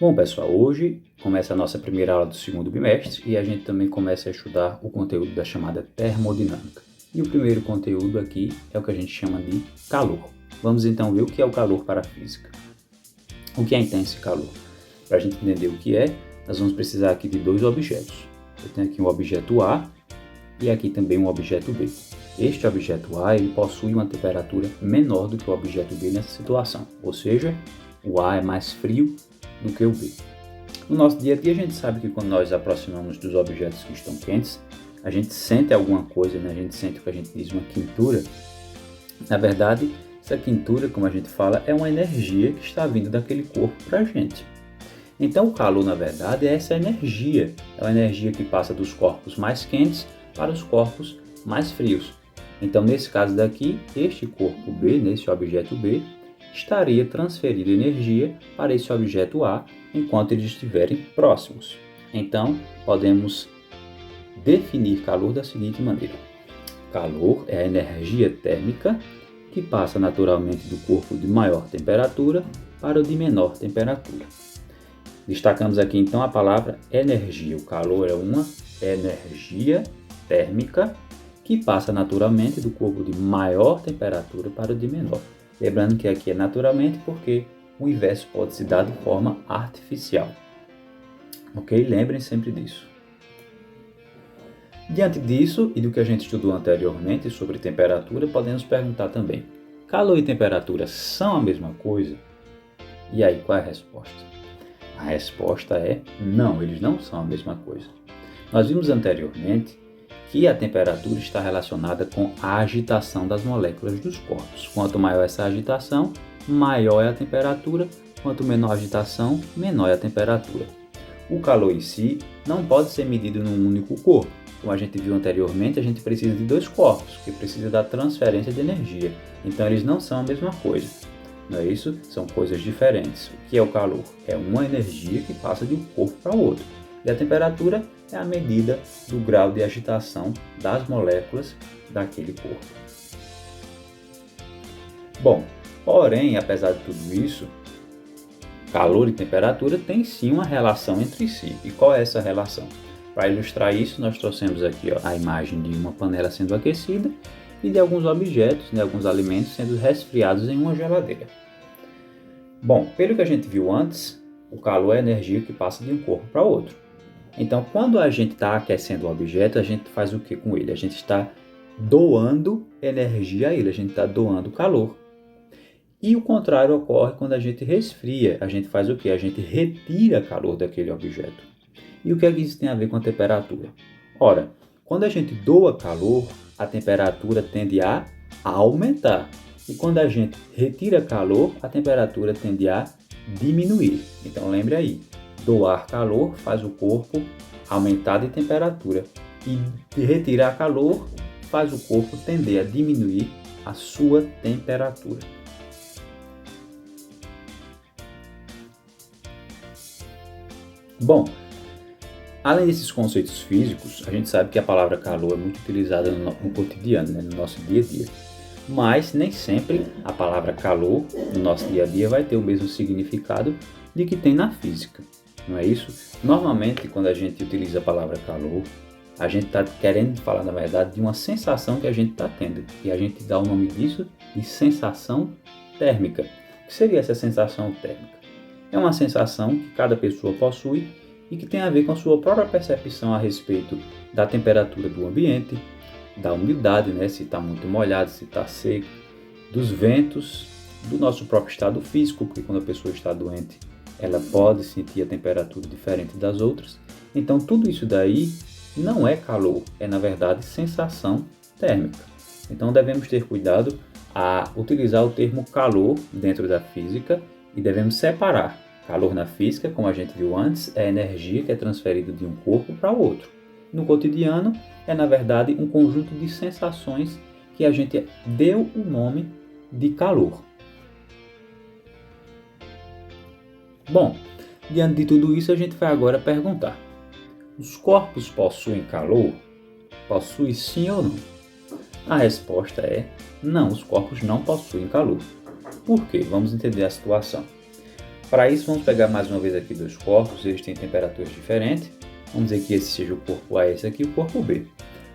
Bom, pessoal, hoje começa a nossa primeira aula do segundo bimestre e a gente também começa a estudar o conteúdo da chamada termodinâmica. E o primeiro conteúdo aqui é o que a gente chama de calor. Vamos então ver o que é o calor para a física. O que é então esse calor? Para a gente entender o que é, nós vamos precisar aqui de dois objetos. Eu tenho aqui um objeto A e aqui também um objeto B. Este objeto A ele possui uma temperatura menor do que o objeto B nessa situação, ou seja, o A é mais frio do que o B. No nosso dia a dia a gente sabe que quando nós aproximamos dos objetos que estão quentes, a gente sente alguma coisa, né? A gente sente o que a gente diz uma quentura. Na verdade, essa quentura, como a gente fala, é uma energia que está vindo daquele corpo para a gente. Então o calor, na verdade, é essa energia. É uma energia que passa dos corpos mais quentes para os corpos mais frios. Então, nesse caso daqui, este corpo B, nesse objeto B, estaria transferindo energia para esse objeto A enquanto eles estiverem próximos. Então, podemos definir calor da seguinte maneira. Calor é a energia térmica que passa naturalmente do corpo de maior temperatura para o de menor temperatura. Destacamos aqui então a palavra energia. O calor é uma energia térmica que passa naturalmente do corpo de maior temperatura para o de menor. Lembrando que aqui é naturalmente porque o inverso pode se dar de forma artificial. Ok? Lembrem sempre disso. Diante disso e do que a gente estudou anteriormente sobre temperatura, podemos perguntar também: calor e temperatura são a mesma coisa? E aí, qual é a resposta? A resposta é não, eles não são a mesma coisa. Nós vimos anteriormente que a temperatura está relacionada com a agitação das moléculas dos corpos. Quanto maior essa agitação, maior é a temperatura, quanto menor a agitação, menor é a temperatura. O calor em si não pode ser medido num único corpo. Como a gente viu anteriormente, a gente precisa de dois corpos, que precisam da transferência de energia. Então eles não são a mesma coisa. Não é isso? São coisas diferentes. O que é o calor? É uma energia que passa de um corpo para o outro. E a temperatura é a medida do grau de agitação das moléculas daquele corpo. Bom, porém, apesar de tudo isso, calor e temperatura têm sim uma relação entre si. E qual é essa relação? Para ilustrar isso, nós trouxemos aqui a imagem de uma panela sendo aquecida e de alguns objetos, alguns alimentos sendo resfriados em uma geladeira. Bom, pelo que a gente viu antes, o calor é a energia que passa de um corpo para outro. Então, quando a gente está aquecendo o objeto, a gente faz o que com ele? A gente está doando energia a ele, a gente está doando calor. E o contrário ocorre quando a gente resfria, a gente faz o que? A gente retira calor daquele objeto. E o que é que isso tem a ver com a temperatura? Ora, quando a gente doa calor, a temperatura tende a aumentar. E quando a gente retira calor, a temperatura tende a diminuir. Então lembre aí, doar calor faz o corpo aumentar de temperatura e retirar calor faz o corpo tender a diminuir a sua temperatura. Bom, além desses conceitos físicos, a gente sabe que a palavra calor é muito utilizada no cotidiano, no nosso dia a dia. Mas nem sempre a palavra calor no nosso dia a dia vai ter o mesmo significado de que tem na física, não é isso? Normalmente, quando a gente utiliza a palavra calor, a gente está querendo falar, na verdade, de uma sensação que a gente está tendo. E a gente dá o nome disso de sensação térmica. O que seria essa sensação térmica? É uma sensação que cada pessoa possui e que tem a ver com a sua própria percepção a respeito da temperatura do ambiente, da umidade, se está muito molhado, se está seco, dos ventos, do nosso próprio estado físico, porque quando a pessoa está doente, ela pode sentir a temperatura diferente das outras. Então, tudo isso daí não é calor, é, na verdade, sensação térmica. Então, devemos ter cuidado a utilizar o termo calor dentro da física e devemos separar. Calor na física, como a gente viu antes, é a energia que é transferida de um corpo para o outro. No cotidiano, é na verdade um conjunto de sensações que a gente deu o nome de calor. Bom, diante de tudo isso, a gente vai agora perguntar: os corpos possuem calor? Possuem sim ou não? A resposta é não, os corpos não possuem calor. Por quê? Vamos entender a situação. Para isso, vamos pegar mais uma vez aqui dois corpos, eles têm temperaturas diferentes. Vamos dizer que esse seja o corpo A e esse aqui o corpo B.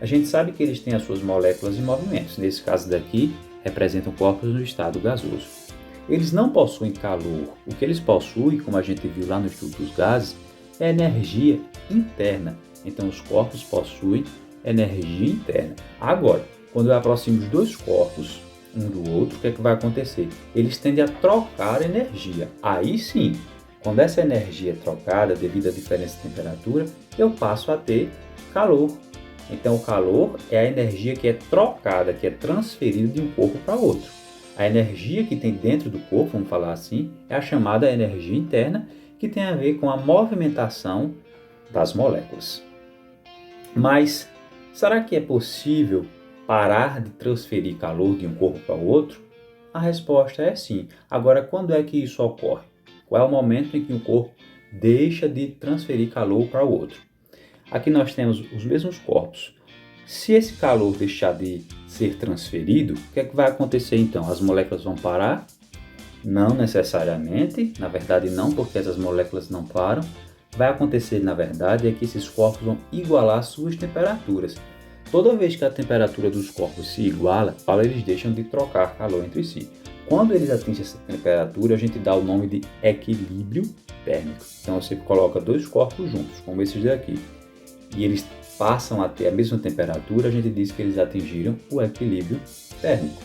A gente sabe que eles têm as suas moléculas em movimentos. Nesse caso daqui, representam corpos no estado gasoso. Eles não possuem calor. O que eles possuem, como a gente viu lá no estudo dos gases, é energia interna. Então, os corpos possuem energia interna. Agora, quando eu aproximo os dois corpos um do outro, o que é que vai acontecer? Eles tendem a trocar energia. Aí sim, quando essa energia é trocada devido à diferença de temperatura, eu passo a ter calor. Então, o calor é a energia que é trocada, que é transferida de um corpo para outro. A energia que tem dentro do corpo, vamos falar assim, é a chamada energia interna, que tem a ver com a movimentação das moléculas. Mas, será que é possível parar de transferir calor de um corpo para o outro? A resposta é sim. Agora, quando é que isso ocorre? Qual é o momento em que o corpo deixa de transferir calor para o outro? Aqui nós temos os mesmos corpos. Se esse calor deixar de ser transferido, o que é que vai acontecer então? As moléculas vão parar? Não necessariamente, na verdade não, porque essas moléculas não param. Vai acontecer, na verdade, é que esses corpos vão igualar suas temperaturas. Toda vez que a temperatura dos corpos se iguala, eles deixam de trocar calor entre si. Quando eles atingem essa temperatura, a gente dá o nome de equilíbrio térmico. Então você coloca dois corpos juntos, como esses daqui, e eles passam a ter a mesma temperatura, a gente diz que eles atingiram o equilíbrio térmico.